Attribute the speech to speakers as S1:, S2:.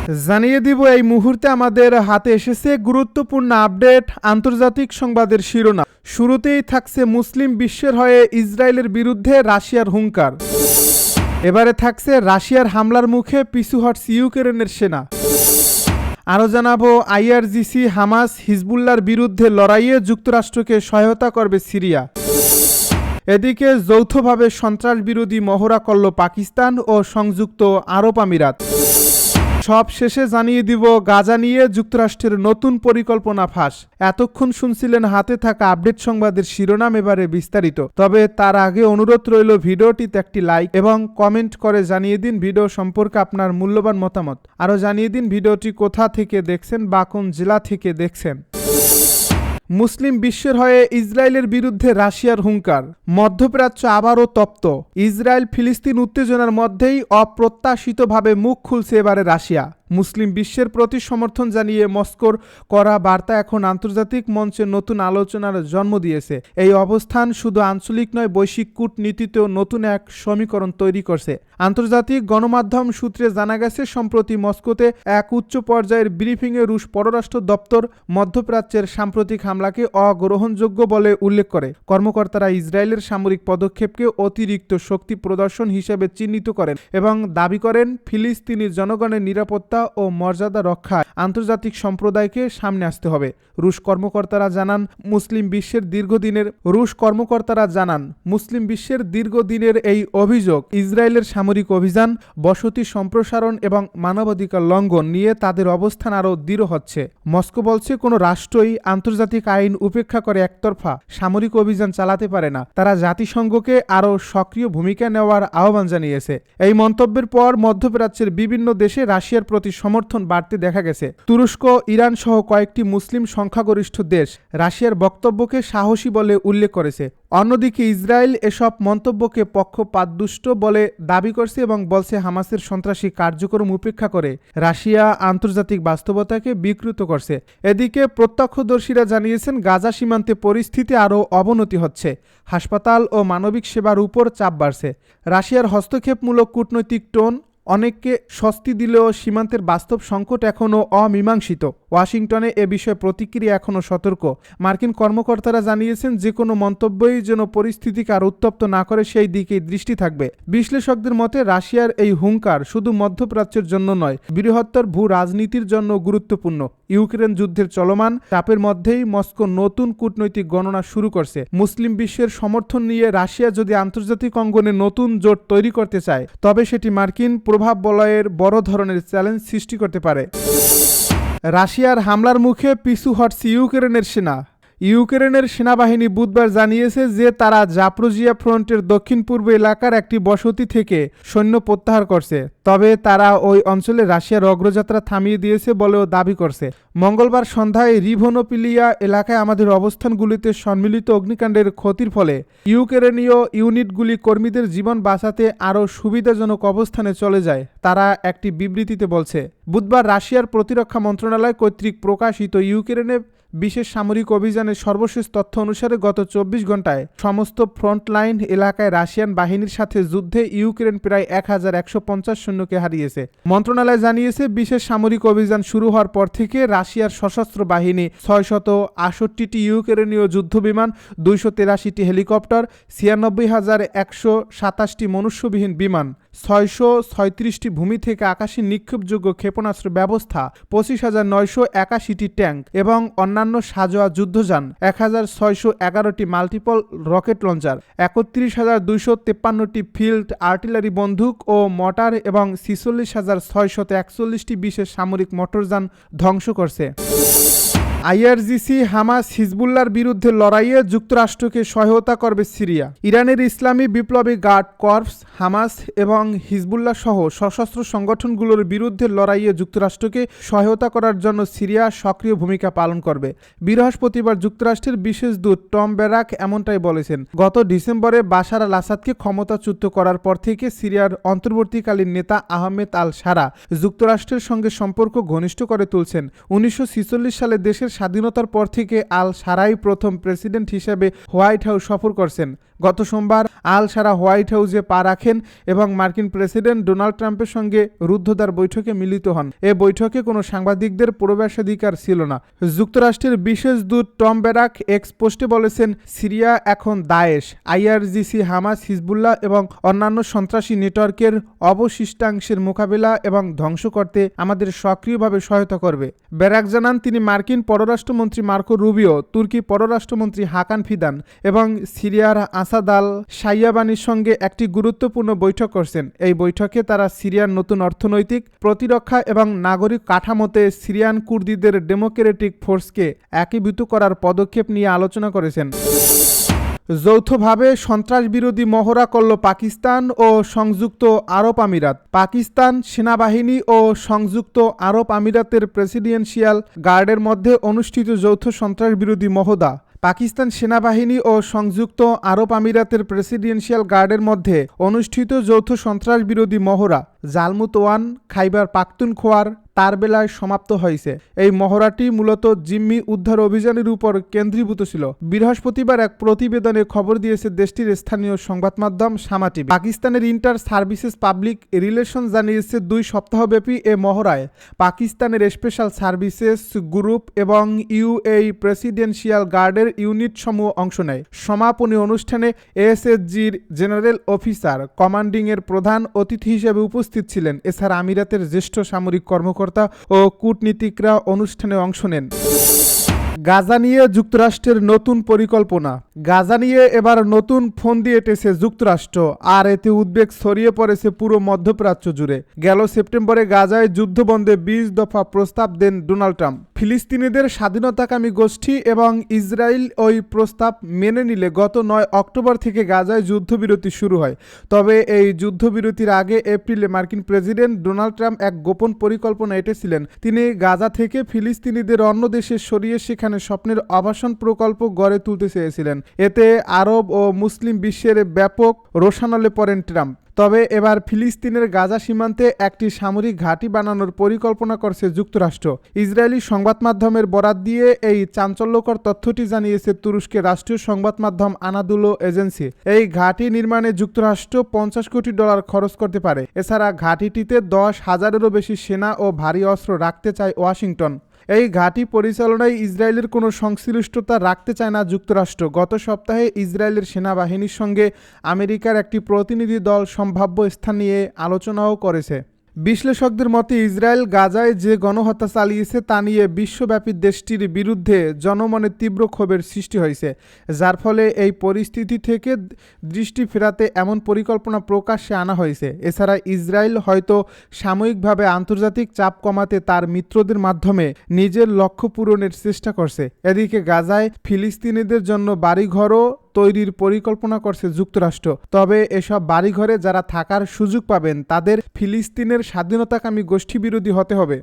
S1: জানিয়ে দিব এই মুহূর্তে আমাদের হাতে এসেছে গুরুত্বপূর্ণ আপডেট আন্তর্জাতিক সংবাদের শিরোনাম। শুরুতেই থাকছে মুসলিম বিশ্বের হয়ে ইসরায়েলের বিরুদ্ধে রাশিয়ার হুঙ্কার। এবারে থাকছে রাশিয়ার হামলার মুখে পিছু হটছে ইউক্রেনের সেনা। আরও জানাবো আইআরজিসি হামাস হিজবুল্লাহর বিরুদ্ধে লড়াইয়ে যুক্তরাষ্ট্রকে সহায়তা করবে সিরিয়া। এদিকে যৌথভাবে সন্ত্রাস বিরোধী মহড়া করল পাকিস্তান ও সংযুক্ত আরব আমিরাত। সব শেষে জানিয়ে দিব গাজা নিয়ে যুক্তরাষ্ট্রের নতুন পরিকল্পনা ফাঁস। এতক্ষণ শুনছিলেন হাতে থাকা আপডেট সংবাদের শিরোনাম, এবারে বিস্তারিত। তবে তার আগে অনুরোধ রইল ভিডিওটিতে একটি লাইক এবং কমেন্ট করে জানিয়ে দিন ভিডিও সম্পর্কে আপনার মূল্যবান মতামত। আরও জানিয়ে দিন ভিডিওটি কোথা থেকে দেখছেন বা কোন জেলা থেকে দেখছেন। মুসলিম বিশ্বের হয়ে ইসরায়েলের বিরুদ্ধে রাশিয়ার হুঙ্কার। মধ্যপ্রাচ্য আবারও তপ্ত। ইসরায়েল ফিলিস্তিন উত্তেজনার মধ্যেই অপ্রত্যাশিতভাবে মুখ খুলছে এবারে রাশিয়া। মুসলিম বিশ্বের প্রতি সমর্থন জানিয়ে মস্কোর করা বার্তা এখন আন্তর্জাতিক মঞ্চে নতুন আলোচনার জন্ম দিয়েছে। এই অবস্থান শুধু আঞ্চলিক নয়, বৈশ্বিক কূটনীতিতেও নতুন এক সমীকরণ তৈরি করছে। আন্তর্জাতিক গণমাধ্যম সূত্রে জানা গেছে, সম্প্রতি মস্কোতে এক উচ্চ পর্যায়ের ব্রিফিংয়ে রুশ পররাষ্ট্র দপ্তর মধ্যপ্রাচ্যের সাম্প্রতিক হামলাকে অগ্রহণযোগ্য বলে উল্লেখ করে। কর্মকর্তারা ইসরায়েলের সামরিক পদক্ষেপকে অতিরিক্ত শক্তি প্রদর্শন হিসেবে চিহ্নিত করেন এবং দাবি করেন ফিলিস্তিনি জনগণের নিরাপত্তা ও মর্যাদা রক্ষায় আন্তর্জাতিক সম্প্রদায়কে সামনে আসতে হবে। রুশ কর্মকর্তারা জানান মুসলিম বিশ্বের দীর্ঘদিনের এই অভিযোগ ইসরায়েলের সামরিক অভিযান, বসতি সম্প্রসারণ এবং মানবাধিকার লঙ্ঘন নিয়ে তাদের অবস্থান আরও দৃঢ় হচ্ছে। মস্কো বলছে, কোনো রাষ্ট্রই আন্তর্জাতিক আইন উপেক্ষা করে একতরফা সামরিক অভিযান চালাতে পারে না। তারা জাতিসংঘকে আরও সক্রিয় ভূমিকা নেওয়ার আহ্বান জানিয়েছে। এই মন্তব্যের পর মধ্যপ্রাচ্যের বিভিন্ন দেশে রাশিয়ার প্রতি সমর্থন বাড়তে দেখা গেছে। তুরস্ক, ইরান সহ কয়েকটি মুসলিম সংখ্যাগরিষ্ঠ দেশ রাশিয়ার বক্তব্যকে সাহসী বলে উল্লেখ করেছে। অন্যদিকে ইসরায়েল এসব মন্তব্যকে পক্ষপাতদুষ্ট বলে দাবি করছে এবং বলছে হামাসের সন্ত্রাসী কার্যক্রম উপেক্ষা করে রাশিয়া আন্তর্জাতিক বাস্তবতাকে বিকৃত করছে। এদিকে প্রত্যক্ষদর্শীরা জানিয়েছেন, গাজা সীমান্তে পরিস্থিতি আরও অবনতি হচ্ছে। হাসপাতাল ও মানবিক সেবার উপর চাপ বাড়ছে। রাশিয়ার হস্তক্ষেপমূলক কূটনৈতিক টোন অনেককে স্বস্তি দিলেও সীমান্তের বাস্তব সংকট এখনও অমীমাংসিত। ওয়াশিংটনে এ বিষয়ে প্রতিক্রিয়া এখনও সতর্ক। মার্কিন কর্মকর্তারা জানিয়েছেন, যে কোনো মন্তব্যই যেন পরিস্থিতিকে আর উত্তপ্ত না করে সেই দিকেই দৃষ্টি থাকবে। বিশ্লেষকদের মতে রাশিয়ার এই হুঙ্কার শুধু মধ্যপ্রাচ্যের জন্য নয়, বৃহত্তর ভূ রাজনীতির জন্য গুরুত্বপূর্ণ। ইউক্রেন যুদ্ধের চলমান চাপের মধ্যেই মস্কো নতুন কূটনৈতিক গণনা শুরু করছে। মুসলিম বিশ্বের সমর্থন নিয়ে রাশিয়া যদি আন্তর্জাতিক অঙ্গনে নতুন জোট তৈরি করতে চায়, তবে সেটি মার্কিন প্রভাব বলয়ের বড় ধরনের চ্যালেঞ্জ সৃষ্টি করতে পারে। রাশিয়ার হামলার মুখে পিছু হটছে ইউক্রেনের সেনা। ইউক্রেনের সেনাবাহিনী বুধবার জানিয়েছে যে তারা জাপরোজিয়া ফ্রন্টের দক্ষিণ পূর্ব এলাকার একটি বসতি থেকে সৈন্য প্রত্যাহার করছে। তবে তারা ওই অঞ্চলে রাশিয়ার অগ্রযাত্রা থামিয়ে দিয়েছে বলেও দাবি করছে। মঙ্গলবার সন্ধ্যায় রিভোনোপিলিয়া এলাকায় আমাদের অবস্থানগুলিতে সম্মিলিত অগ্নিকাণ্ডের ক্ষতির ফলে ইউক্রেনীয় ইউনিটগুলি কর্মীদের জীবন বাঁচাতে আরও সুবিধাজনক অবস্থানে চলে যায়, তারা একটি বিবৃতিতে বলছে। বুধবার রাশিয়ার প্রতিরক্ষা মন্ত্রণালয় কর্তৃক প্রকাশিত ইউক্রেনে বিশেষ সামরিক অভিযানের সর্বশেষ তথ্য অনুসারে গত 24 ঘন্টায় সমস্ত ফ্রন্টলাইন এলাকায় রাশিয়ান বাহিনীর সাথে যুদ্ধে ইউক্রেন প্রায় 1150 সৈন্যকে হারিয়েছে। মন্ত্রণালয় জানিয়েছে, বিশেষ সামরিক অভিযান শুরু হওয়ার পর থেকে রাশিয়ার সশস্ত্র বাহিনী 668টি ইউক্রেনীয় যুদ্ধবিমান, 283টি হেলিকপ্টার, 96,127টি মনুষ্যবিহীন বিমান, 636টি ভূমি থেকে আকাশে নিক্ষেপযোগ্য ক্ষেপণাস্ত্র ব্যবস্থা, 25,981টি ট্যাঙ্ক এবং অন্যান্য সাজোয়া যুদ্ধযান, 1,611টি মাল্টিপল রকেট লঞ্চার, 31,253টি ফিল্ড আর্টিলারি বন্দুক ও মর্টার এবং 46,641টি বিশেষ সামরিক মোটরযান ধ্বংস করছে। আইআরজিসি হামাস হিজবুল্লাহর বিরুদ্ধে লড়াইয়ে যুক্তরাষ্ট্রকে সহায়তা করবে সিরিয়া। ইরানের ইসলামী বিপ্লবী গার্ড কর্পস হামাস এবং হিজবুল্লাহ সহ সশস্ত্র সংগঠনগুলোর বিরুদ্ধে লড়াইয়ে যুক্তরাষ্ট্রকে সহায়তা করার জন্য সিরিয়া সক্রিয় ভূমিকা পালন করবে। বৃহস্পতিবার যুক্তরাষ্ট্রের বিশেষ দূত টম ব্যারাক এমনটাই বলেছেন। গত ডিসেম্বরে বাশার আল আসাদকে ক্ষমতাচ্যুত করার পর থেকে সিরিয়ার অন্তর্বর্তীকালীন নেতা আহমেদ আল সারা যুক্তরাষ্ট্রের সঙ্গে সম্পর্ক ঘনিষ্ঠ করে তুলছেন। 1946 সালে দেশের স্বাধীনতার পর থেকে আল সারাই প্রথম প্রেসিডেন্ট হিসেবে হোয়াইট হাউস সফর করছেন। গত সোমবার আল সারা হোয়াইট হাউসে পা রাখেন এবং মার্কিন প্রেসিডেন্ট ডোনাল্ড ট্রাম্পের সঙ্গে রুদ্ধদ্বার বৈঠকে মিলিত হন। এ বৈঠকে কোনো সাংবাদিকদের প্রবেশাধিকার ছিল না। যুক্তরাষ্ট্রের বিশেষ দূত টম ব্যারাক এক্স পোস্টে বলেছেন, সিরিয়া এখন দায়েশ, আইআরজিসি, হামাস, হিজবুল্লাহ এবং অন্যান্য সন্ত্রাসী নেটওয়ার্কের অবশিষ্টাংশের মোকাবিলা এবং ধ্বংস করতে আমাদের সক্রিয়ভাবে সহায়তা করবে। ব্যারাক জানান, তিনি মার্কিন পররাষ্ট্রমন্ত্রী মার্কো রুবিও, তুর্কি পররাষ্ট্রমন্ত্রী হাকান ফিদান এবং সিরিয়ার আসাদ আল শাইয়াবানির সঙ্গে একটি গুরুত্বপূর্ণ বৈঠক করছেন। এই বৈঠকে তারা সিরিয়ার নতুন অর্থনৈতিক, প্রতিরক্ষা এবং নাগরিক কাঠামোতে সিরিয়ান কুর্দিদের ডেমোক্রেটিক ফোর্সকে একীভূত করার পদক্ষেপ নিয়ে আলোচনা করেছেন। যৌথভাবে সন্ত্রাস বিরোধী মহড়া করল পাকিস্তান ও সংযুক্ত আরব আমিরাত। পাকিস্তান সেনাবাহিনী ও সংযুক্ত আরব আমিরাতের প্রেসিডেন্সিয়াল গার্ডের মধ্যে অনুষ্ঠিত যৌথ সন্ত্রাস বিরোধী মহড়া। পাকিস্তান সেনাবাহিনী ও সংযুক্ত আরব আমিরাতের প্রেসিডেন্সিয়াল গার্ডের মধ্যে অনুষ্ঠিত যৌথ সন্ত্রাস বিরোধী মহড়া জালমুত ওয়ান, খাইবার পাখতুনখোয়ার তার বেলায় সমাপ্ত হয়েছে। এই মহড়াটি মূলত জিম্মি উদ্ধার অভিযানের উপর কেন্দ্রীভূত ছিল। বৃহস্পতিবার এক প্রতিবেদনে খবর দিয়েছে দেশটির স্থানীয় সংবাদ মাধ্যম সামা টিভি। পাকিস্তানের ইন্টার সার্ভিসেস পাবলিক রিলেশন জানিয়েছে, 2 সপ্তাহব্যাপী এ মহড়ায় পাকিস্তানের স্পেশাল সার্ভিসেস গ্রুপ এবং ইউএই প্রেসিডেন্সিয়াল গার্ডের ইউনিট সমূহ অংশ নেয়। সমাপনী অনুষ্ঠানে এএসএসজির জেনারেল অফিসার কমান্ডিং এর প্রধান অতিথি হিসেবে উপস্থিত ছিলেন। এছাড়া আমিরাতের জ্যেষ্ঠ সামরিক কর্মকর্তা ও কূটনীতিকরা অনুষ্ঠানে অংশ নেন। গাজা নিয়ে যুক্তরাষ্ট্রের নতুন পরিকল্পনা। গাজা নিয়ে এবার নতুন ফন্দি এঁটেছে যুক্তরাষ্ট্র, আর এতে উদ্বেগ ছড়িয়ে পড়েছে পুরো মধ্যপ্রাচ্য জুড়ে। গেল সেপ্টেম্বরে গাজায় যুদ্ধবন্ধে 20 দফা প্রস্তাব দেন ডোনাল্ড ট্রাম্প। ফিলিস্তিনিদের স্বাধীনতাকামী গোষ্ঠী এবং ইসরায়েল ওই প্রস্তাব মেনে নিলে গত 9 অক্টোবর থেকে গাজায় যুদ্ধবিরতি শুরু হয়। তবে এই যুদ্ধবিরতির আগে এপ্রিলে মার্কিন প্রেসিডেন্ট ডোনাল্ড ট্রাম্প এক গোপন পরিকল্পনা এঁটেছিলেন। তিনি গাজা থেকে ফিলিস্তিনিদের অন্য দেশে সরিয়ে সেখানে স্বপ্নের আবাসন প্রকল্প গড়ে তুলতে চেয়েছিলেন। এতে আরব ও মুসলিম বিশ্বের ব্যাপক রোষানলে পড়েন ট্রাম্প। তবে এবার ফিলিস্তিনের গাজা সীমান্তে একটি সামরিক ঘাঁটি বানানোর পরিকল্পনা করছে যুক্তরাষ্ট্র। ইসরায়েলি সংবাদ মাধ্যমের বরাত দিয়ে এই চাঞ্চল্যকর তথ্যটি জানিয়েছে তুরস্কের রাষ্ট্রীয় সংবাদ মাধ্যম আনাদুলো এজেন্সি। এই ঘাঁটি নির্মাণে যুক্তরাষ্ট্র $50 কোটি খরচ করতে পারে। এছাড়া ঘাঁটিটিতে 10,000-এরও বেশি সেনা ও ভারী অস্ত্র রাখতে চায় ওয়াশিংটন। এই ঘাঁটি পরিচালনায় ইসরায়েলের কোনো সংশ্লিষ্টতা রাখতে চায় না যুক্তরাষ্ট্র। গত সপ্তাহে ইসরায়েলের সেনাবাহিনীর সঙ্গে আমেরিকার একটি প্রতিনিধি দল সম্ভাব্য স্থান নিয়ে আলোচনাও করেছে। বিশ্লেষকদের মতে ইসরায়েল গাজায় যে গণহত্যা চালিয়েছে তা নিয়ে বিশ্বব্যাপী দেশটির বিরুদ্ধে জনমনে তীব্র ক্ষোভের সৃষ্টি হয়েছে, যার ফলে এই পরিস্থিতি থেকে দৃষ্টি ফেরাতে এমন পরিকল্পনা প্রকাশ্যে আনা হয়েছে। এছাড়া ইসরায়েল হয়তো সাময়িকভাবে আন্তর্জাতিক চাপ কমাতে তার মিত্রদের মাধ্যমে নিজের লক্ষ্য পূরণের চেষ্টা করছে। এদিকে গাজায় ফিলিস্তিনিদের জন্য বাড়িঘরও তৈরির পরিকল্পনা করছে যুক্তরাষ্ট্র। তবে এসব বাড়িঘরে যারা থাকার সুযোগ পাবেন তাদের ফিলিস্তিনের স্বাধীনতাকামী গোষ্ঠী বিরোধী হতে হবে।